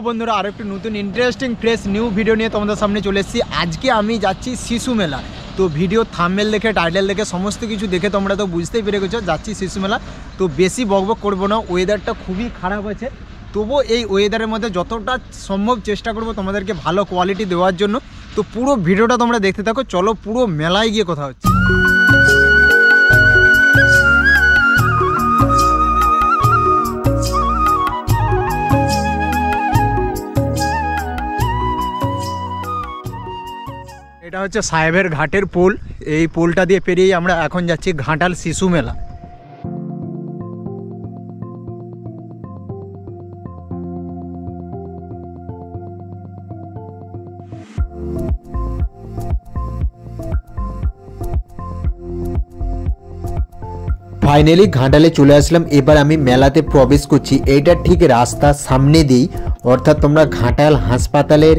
বন্ধুরা আরো একটু নতুন ইন্টারেস্টিং ফ্রেশ নিউ ভিডিও নিয়ে তোমাদের সামনে চলে এসেছি। আজকে আমি যাচ্ছি শিশু মেলা। তো ভিডিও থাম্বনেল দেখে টাইটেল দেখে সমস্ত কিছু দেখে তোমরা তো বুঝতেই পেরে গেছো যাচ্ছি শিশু মেলা। তো বেশি বকবক করবো না, ওয়েদারটা খুবই খারাপ আছে, তবুও এই ওয়েদারের মধ্যে যতটা সম্ভব চেষ্টা করবো তোমাদেরকে ভালো কোয়ালিটি দেওয়ার জন্য। তো পুরো ভিডিওটা তোমরা দেখতে থাকো, চলো পুরো মেলায় গিয়ে কথা হচ্ছে। এটা হচ্ছে সাহেবের ঘাটের পুল। এই পুলটা দিয়ে পেরিয়ে আমরা এখন যাচ্ছি ঘাটাল শিশু মেলা। ফাইনালি ঘাটালে চলে আসলাম। এবার আমি মেলাতে প্রবেশ করছি। এইটা ঠিক রাস্তার সামনে দিয়েই, অর্থাৎ তোমরা ঘাটাল হাসপাতালের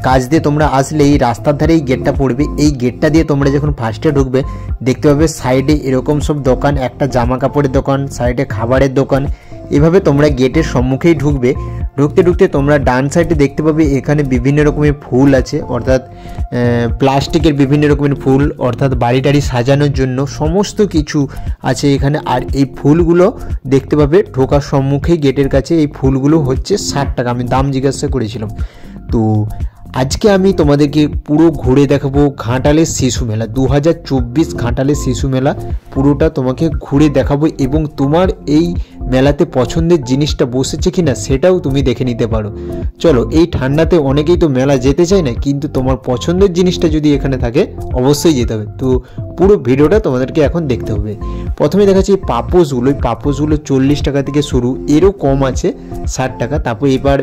কাজ দিয়ে তোমরা আসলে এই রাস্তার ধারেই গেটটা পড়বে। এই গেটটা দিয়ে তোমরা যখন ফার্স্টে ঢুকবে দেখতে পাবে সাইডে এরকম সব দোকান, একটা জামা কাপড়ের দোকান, সাইডে খাবারের দোকান। এভাবে তোমরা গেটের সম্মুখেই ঢুকবে। ঢুকতে ঢুকতে তোমরা ডান সাইডে দেখতে পাবে এখানে বিভিন্ন রকমের ফুল আছে, অর্থাৎ প্লাস্টিকের বিভিন্ন রকমের ফুল, অর্থাৎ বাড়ি টাড়ি সাজানোর জন্য সমস্ত কিছু আছে এখানে। আর এই ফুলগুলো দেখতে পাবে ঢোকার সম্মুখেই গেটের কাছে। এই ফুলগুলো হচ্ছে 60 টাকা, আমি দাম জিজ্ঞাসা করেছিলাম। তো আজকে আমি তোমাদেরকে পুরো ঘুরে দেখাবো ঘাটালের শিশু মেলা 2024। ঘাটালের শিশু মেলা পুরোটা তোমাকে ঘুরে দেখাবো, এবং তোমার এই মেলাতে পছন্দের জিনিসটা বসেছে কিনা সেটাও তুমি দেখে নিতে পারো। চলো, এই ঠান্ডাতে অনেকেই তো মেলা যেতে চায় না, কিন্তু তোমার পছন্দের জিনিসটা যদি এখানে থাকে অবশ্যই যেতে হবে। তো পুরো ভিডিওটা তোমাদেরকে এখন দেখতে হবে। প্রথমে দেখাচ্ছি পাপোশগুলো। এই পাপোশগুলো 40 টাকা থেকে শুরু, এরও কম আছে 60 টাকা। তারপর এবার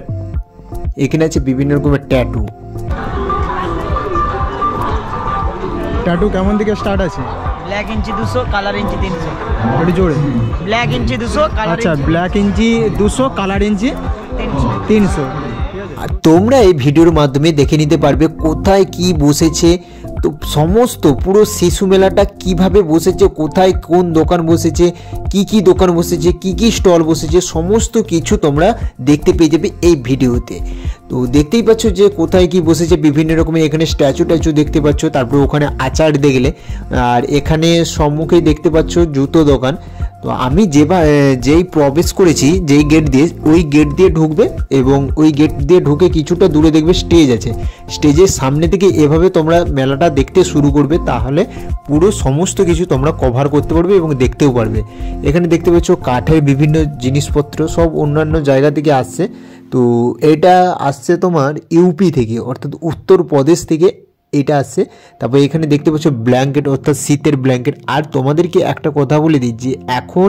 এখানে আছে বিভিন্ন রকমের ট্যাটু। ট্যাটু কেমন থেকে স্টার্ট আছে? ব্ল্যাক ইঞ্চি 200, কালার ইঞ্চি 300। একটু জোরে। ব্ল্যাক ইঞ্চি 200, কালার আচ্ছা, ব্ল্যাক ইঞ্চি 200, কালার ইঞ্চি 300। তোমরা এই ভিডিওর মাধ্যমে দেখে নিতে পারবে কোথায় কি বসেছে। তো সমস্ত পুরো শিশু মেলাটা কিভাবে বসেছে, কোথায় কোন দোকান বসেছে, কি দোকান বসেছে, কি স্টল বসেছে, সমস্ত কিছু তোমরা দেখতে পেয়ে যাবে এই ভিডিওতে। তো দেখতেই পাচ্ছ যে কোথায় কি বসেছে, বিভিন্ন রকমের এখানে স্ট্যাচু দেখতে পাচ্ছ। তারপর ওখানে আচার দেখলে, আর এখানে সম্মুখেই দেখতে পাচ্ছ জুতো দোকান। তো আমি যেই প্রবেশ করেছি যেই গেট দিয়ে, ওই গেট দিয়ে ঢুকবে, এবং ওই গেট দিয়ে ঢুকে কিছুটা দূরে দেখবে স্টেজ আছে। স্টেজের সামনে থেকে এভাবে তোমরা মেলাটা দেখতে শুরু করবে, তাহলে পুরো সমস্ত কিছু তোমরা কভার করতে পারবে এবং দেখতেও পারবে। এখানে দেখতে পাচ্ছ কাঠের বিভিন্ন জিনিসপত্র, সব অন্যান্য জায়গা থেকে আসছে। তো এটা আসছে তোমার ইউপি থেকে, অর্থাৎ উত্তরপ্রদেশ থেকে এটা আসছে। তারপর এখানে দেখতে পাচ্ছ ব্ল্যাঙ্কেট, অর্থাৎ শীতের ব্ল্যাঙ্কেট। আর তোমাদেরকে একটা কথা বলে দিই যে এখন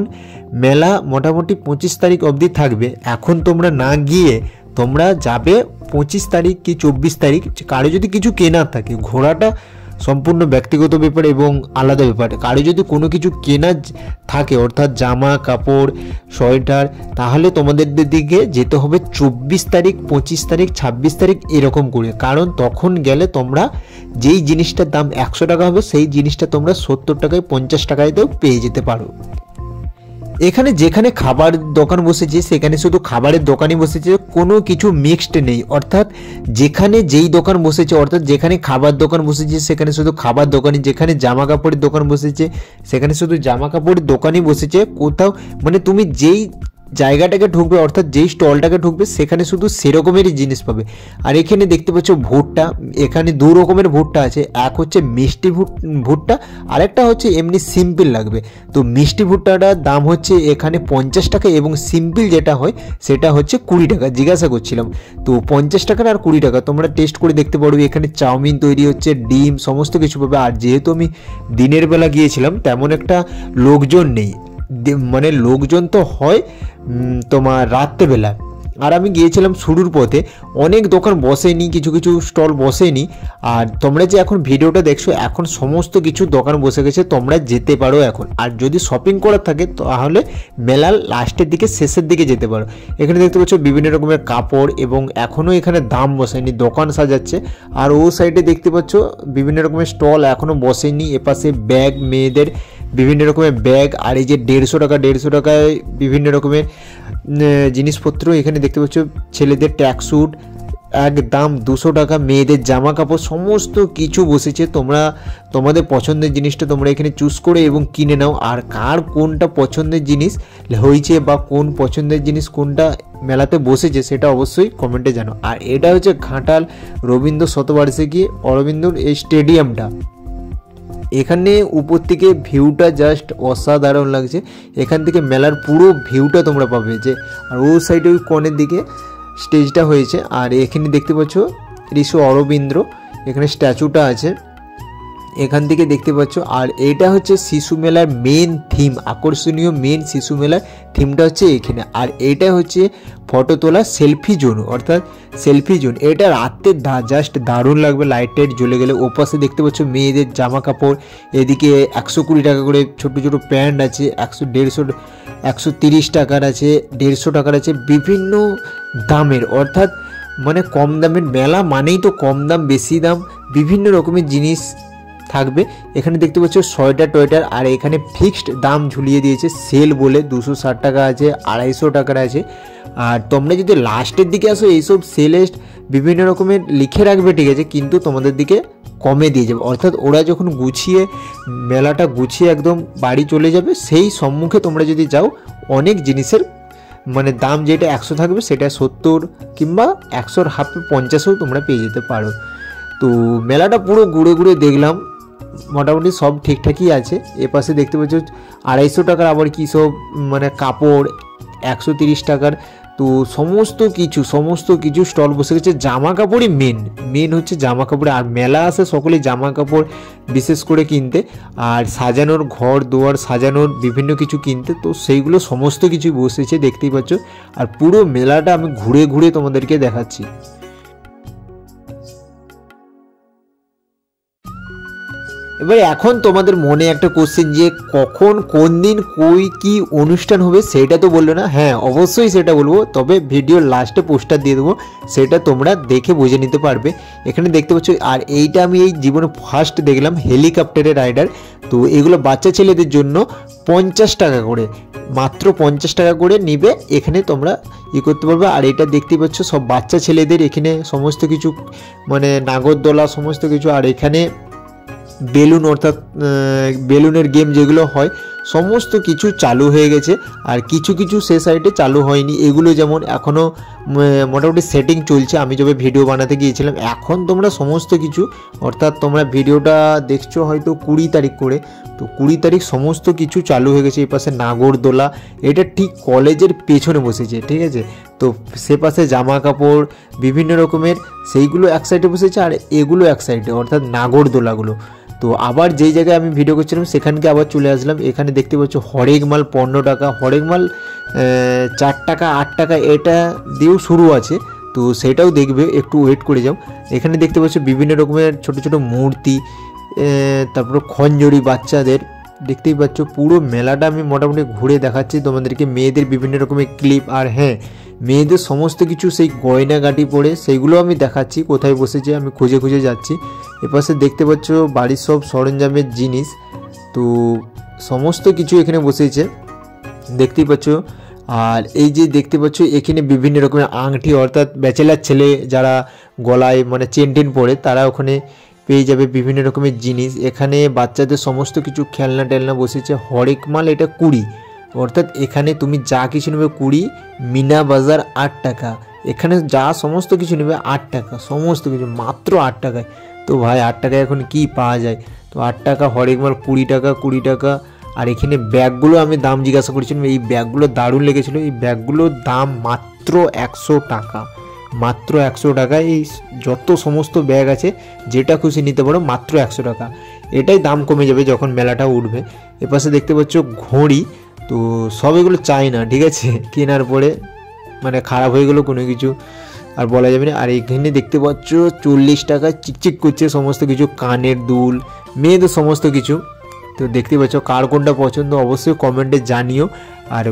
মেলা মোটামুটি 25 তারিখ অবধি থাকবে। এখন তোমরা না গিয়ে তোমরা যাবে 25 তারিখ কি 24 তারিখ। কারো যদি কিছু কেনার থাকে, ঘোরাটা সম্পূর্ণ ব্যক্তিগত ব্যাপার এবং আলাদা ব্যাপার। কারো যদি কোনো কিছু কেনা থাকে, অর্থাৎ জামা কাপড়, সোয়েটার, তাহলে তোমাদের দিকে যেতে হবে 24 তারিখ, 25 তারিখ, 26 তারিখ এরকম করে। কারণ তখন গেলে তোমরা যেই জিনিসটার দাম 100 টাকা হবে, সেই জিনিসটা তোমরা 70 টাকায় 50 টাকায়তেও পেয়ে যেতে পারো। এখানে যেখানে খাবার দোকান বসেছে সেখানে শুধু খাবারের দোকানই বসেছে, কোনো কিছু মিক্সড নেই। অর্থাৎ যেখানে যেই দোকান বসেছে, অর্থাৎ যেখানে খাবার দোকান বসেছে সেখানে শুধু খাবার দোকানই, যেখানে জামা কাপড়ের দোকান বসেছে সেখানে শুধু জামা কাপড়ের দোকানই বসেছে। কোথাও মানে তুমি যেই জায়গাটাকে ঢুকবে, অর্থাৎ যেই স্টলটাকে ঢুকবে সেখানে শুধু সেরকমেরই জিনিস পাবে। আর এখানে দেখতে পাচ্ছ ভুট্টা। এখানে 2 রকমের ভুট্টা আছে, এক হচ্ছে মিষ্টি ভুট্টা, আরেকটা হচ্ছে এমনি সিম্পল লাগবে। তো মিষ্টি ভুট্টাটার দাম হচ্ছে এখানে 50 টাকা, এবং সিম্পল যেটা হয় সেটা হচ্ছে 20 টাকা। জিজ্ঞাসা করছিলাম, তো 50 টাকার আর 20 টাকা তোমরা টেস্ট করে দেখতে পারবে। এখানে চাউমিন তৈরি হচ্ছে, ডিম, সমস্ত কিছু পাবে। আর যেহেতু আমি দিনের বেলা গিয়েছিলাম তেমন একটা লোকজন নেই, মানে লোকজন তো হয় তোমার রাত্রেবেলা। আর আমি গিয়েছিলাম শুরুর পথে, অনেক দোকান বসেনি, কিছু স্টল বসেনি। আর তোমরা যে এখন ভিডিওটা দেখছো, এখন সমস্ত কিছু দোকান বসে গেছে, তোমরা যেতে পারো এখন। আর যদি শপিং করার থাকে তাহলে মেলার লাস্টের দিকে, শেষের দিকে যেতে পারো। এখানে দেখতে পাচ্ছ বিভিন্ন রকমের কাপড়, এবং এখনও এখানে দাম বসেনি, দোকান সাজাচ্ছে। আর ও সাইডে দেখতে পাচ্ছ বিভিন্ন রকমের স্টল এখনও বসেনি। এপাশে ব্যাগ, মেয়েদের বিভিন্ন রকমের ব্যাগ, আর এই যে 150 টাকায় বিভিন্ন রকমের জিনিসপত্র এখানে দেখতে পাচ্ছ। ছেলেদের ট্র্যাকস্যুট একদম 200 টাকা, মেয়েদের জামা কাপড় সমস্ত কিছু বসেছে। তোমরা তোমাদের পছন্দের জিনিসটা তোমরা এখানে চুজ করে এবং কিনে নাও। আর কার কোনটা পছন্দের জিনিস হয়েছে বা কোন পছন্দের জিনিস কোনটা মেলাতে বসেছে সেটা অবশ্যই কমেন্টে জানো। আর এটা হচ্ছে ঘাটাল রবীন্দ্র শতবার্ষিকী অরবিন্দর এই স্টেডিয়ামটা। এখানে উপর থেকে ভিউটা জাস্ট অসাধারণ লাগছে। এখান থেকে মেলার পুরো ভিউটা তোমরা পাবে। যে আর ওই সাইডে ওই কোণের দিকে স্টেজটা হয়েছে। আর এখানে দেখতে পাচ্ছ ঋষি অরবিন্দ্র, এখানে স্ট্যাচুটা আছে এখান থেকে দেখতে পাচ্ছ। আর এটা হচ্ছে শিশু মেলার মেন থিম, আকর্ষণীয় মেন শিশু মেলার থিমটা হচ্ছে এখানে। আর এটা হচ্ছে ফটো তোলা সেলফি জোন, অর্থাৎ সেলফি জোন। এটা রাতে জাস্ট দারুণ লাগবে লাইট টাইট জ্বলে গেলে। ওপাশে দেখতে পাচ্ছ মেয়েদের জামা কাপড়, এদিকে 120 টাকা করে ছোটো ছোটো প্যান্ট আছে, 130 টাকার আছে, 150 টাকার আছে, বিভিন্ন দামের, অর্থাৎ মানে কম দামের মেলা মানেই তো কম দাম বেশি দাম বিভিন্ন রকমের জিনিস থাকবে। এখানে দেখতে পাচ্ছ সোয়েটার টোয়েটার, আর এখানে ফিক্সড দাম ঝুলিয়ে দিয়েছে সেল বলে। 260 টাকা আছে, 250 টাকার আছে। আর তোমরা যদি লাস্টের দিকে আসো এইসব সেলেস্ট বিভিন্ন রকমের লিখে রাখবে, ঠিক আছে, কিন্তু তোমাদের দিকে কমে দিয়ে যাবে। অর্থাৎ ওরা যখন গুছিয়ে মেলাটা গুছিয়ে একদম বাড়ি চলে যাবে, সেই সম্মুখে তোমরা যদি যাও অনেক জিনিসের মানে দাম যেটা 100 থাকবে সেটা 70 কিংবা 100-র হাফে 50ও তোমরা পেয়ে যেতে পারো। তো মেলাটা পুরো ঘুরে ঘুরে দেখলাম, মোটামুটি সব ঠিকঠাকই আছে। এপাশে দেখতে পাচ্ছ 250 টাকার আবার কী সব মানে কাপড়, 130 টাকার। তো সমস্ত কিছু স্টল বসে গেছে। জামা কাপড়ই মেন হচ্ছে জামা কাপড়ে। আর মেলা আসে সকলেই জামা কাপড় বিশেষ করে কিনতে, আর সাজানোর ঘর দুয়ার সাজানোর বিভিন্ন কিছু কিনতে। তো সেইগুলো সমস্ত কিছুই বসেছে দেখতেই পাচ্ছ। আর পুরো মেলাটা আমি ঘুরে ঘুরে তোমাদেরকে দেখাচ্ছি। এবার এখন তোমাদের মনে একটা কোশ্চেন যে কখন কোন দিন কি অনুষ্ঠান হবে সেটা তো বললো না। হ্যাঁ অবশ্যই সেটা বলবো, তবে ভিডিওর লাস্টে পোস্টার দিয়ে দেবো, সেটা তোমরা দেখে বুঝে নিতে পারবে। এখানে দেখতে পাচ্ছ। আর এইটা আমি এই জীবনে ফার্স্ট দেখলাম হেলিকপ্টারের রাইডার। তো এগুলো বাচ্চা ছেলেদের জন্য 50 টাকা করে, মাত্র 50 টাকা করে নিবে, এখানে তোমরা করতে পারবে। আর এটা দেখতে পাচ্ছ সব বাচ্চা ছেলেদের, এখানে সমস্ত কিছু মানে নাগরদোলা সমস্ত কিছু। আর এখানে বেলুন, অর্থাৎ বেলুনের গেম যেগুলো হয় সমস্ত কিছু চালু হয়ে গেছে। আর কিছু কিছু সে সাইডে চালু হয়নি, এগুলো যেমন এখনও মোটামুটি সেটিং চলছে। আমি যবে ভিডিও বানাতে গিয়েছিলাম, এখন তোমরা সমস্ত কিছু, অর্থাৎ তোমরা ভিডিওটা দেখছো হয়তো 20 তারিখ করে, তো 20 তারিখ সমস্ত কিছু চালু হয়ে গেছে। এই পাশে নাগরদোলা, এটা ঠিক কলেজের পেছনে বসেছে, ঠিক আছে। তো সে পাশে জামা কাপড় বিভিন্ন রকমের সেইগুলো এক সাইডে বসেছে, আর এগুলো এক সাইডে, অর্থাৎ নাগরদোলাগুলো। তো আবার যেই জায়গায় আমি ভিডিও করছিলাম সেখানকে আবার চলে আসলাম। এখানে দেখতে পাচ্ছ হরেক মাল 15 টাকা, হরেক মাল 4 টাকা 8 টাকা এটা দিয়েও শুরু আছে। তো সেটাও দেখবে, একটু ওয়েট করে যাও। এখানে দেখতে পাচ্ছ বিভিন্ন রকমের ছোট ছোট মূর্তি, তারপর খঞ্জরি বাচ্চাদের দেখতেই পাচ্ছ। পুরো মেলাটা আমি মোটামুটি ঘুরে দেখাচ্ছি তোমাদেরকে। মেয়েদের বিভিন্ন রকমের ক্লিপ, আর হ্যাঁ মেয়েদের সমস্ত কিছু সেই গয়নাগাটি পরে সেইগুলো আমি দেখাচ্ছি কোথায় বসেছে, আমি খুঁজে খুঁজে যাচ্ছি। এপাশে দেখতে পাচ্ছ বাড়ির সব সরঞ্জামের জিনিস, তো সমস্ত কিছু এখানে বসেছে দেখতেই পাচ্ছ। আর এই যে দেখতে পাচ্ছ এখানে বিভিন্ন রকমের আংটি, অর্থাৎ ব্যাচেলার ছেলে যারা গলায় মানে চেন টেন পরে তারা ওখানে পেয়ে যাবে বিভিন্ন রকমের জিনিস। এখানে বাচ্চাদের সমস্ত কিছু খেলনা টেলনা বসেছে। হরেক মাল এটা 20, অর্থাৎ এখানে তুমি যা কিছু নেবে 20, মিনা বাজার 8 টাকা, এখানে যা সমস্ত কিছু নেবে 8 টাকা, সমস্ত কিছু মাত্র 8 টাকায়। তো ভাই 8 টাকায় এখন কি পাওয়া যায়? তো 8 টাকা হরেক মাল 20 টাকা 20 টাকা। আর এখানে ব্যাগগুলো আমি দাম জিজ্ঞাসা করেছিলাম, এই ব্যাগগুলো দারুণ লেগেছিলো। এই ব্যাগগুলোর দাম মাত্র 100 টাকা, মাত্র 100 টাকা। এই যত সমস্ত ব্যাগ আছে যেটা খুশি নিতে পারো মাত্র 100 টাকা। এটাই দাম কমে যাবে যখন মেলাটা উঠবে। এপাশে দেখতে পাচ্ছ ঘড়ি, তো সব এগুলো চাই না, ঠিক আছে, কেনার পরে মানে খারাপ হয়ে গেলো কোনো কিছু আর বলা যাবে না। আর এখানে দেখতে পাচ্ছ 40 টাকা চিকচিক করছে সমস্ত কিছু, কানের দুল, মেয়েদের সমস্ত কিছু। তো দেখতে পাচ্ছ কার কোনটা পছন্দ অবশ্যই কমেন্টে জানিও। আর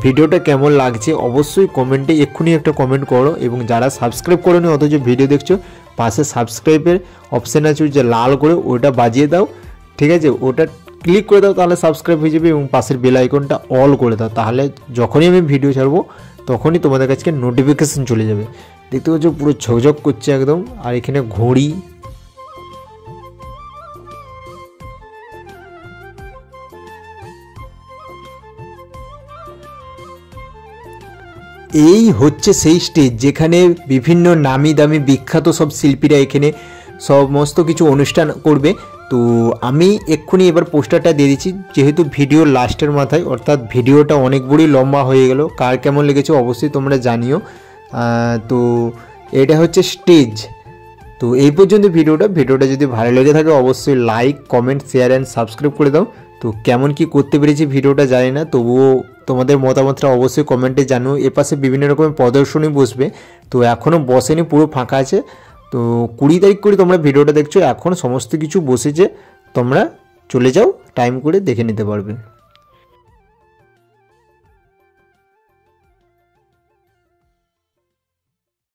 ভিডিওটা কেমন লাগছে অবশ্যই কমেন্টে এক্ষুনি একটা কমেন্ট করো। এবং যারা সাবস্ক্রাইব করোনি অথচ ভিডিও দেখছো, পাশে সাবস্ক্রাইবের অপশান আছে যে লাল করে, ওটা বাজিয়ে দাও, ঠিক আছে, ওটা ক্লিক করে দাও তাহলে সাবস্ক্রাইব হয়ে যাবে এবং পাশের বেল আইকনটা অল করে দাও, তাহলে যখনই আমি ভিডিও ছাড়বো তখনই তোমাদের কাছে নোটিফিকেশন চলে যাবে। দেখতে পাচ্ছ পুরো ঝকঝক করছে একদম। আর এখানে ঘড়ি, এই হচ্ছে সেই স্টেজ যেখানে বিভিন্ন নামি দামি বিখ্যাত সব শিল্পীরা এখানে সমস্ত কিছু অনুষ্ঠান করবে। তো আমি এক্ষুনি এবার পোস্টারটা দিয়ে দিচ্ছি, যেহেতু ভিডিও লাস্টের মাথায়, অর্থাৎ ভিডিওটা অনেক বড়ই লম্বা হয়ে গেল। কার কেমন লেগেছে অবশ্যই তোমরা জানিও। তো এটা হচ্ছে স্টেজ। তো এই পর্যন্ত ভিডিওটা যদি ভালো লেগে থাকে অবশ্যই like, comment, share and subscribe করে দাও। তো কেমন কি করতে পেরেছি ভিডিওটা জানি না, তবুও তোমাদের মতামতটা অবশ্যই কমেন্টে জানো। এপাশে বিভিন্ন রকমের প্রদর্শনী বসবে, তো এখনও বসেনি, পুরো ফাঁকা আছে। তো 20 তারিখ করে তোমরা ভিডিওটা দেখছো, এখন সমস্ত কিছু বসেছে, তোমরা চলে যাও, টাইম করে দেখে নিতে পারবে।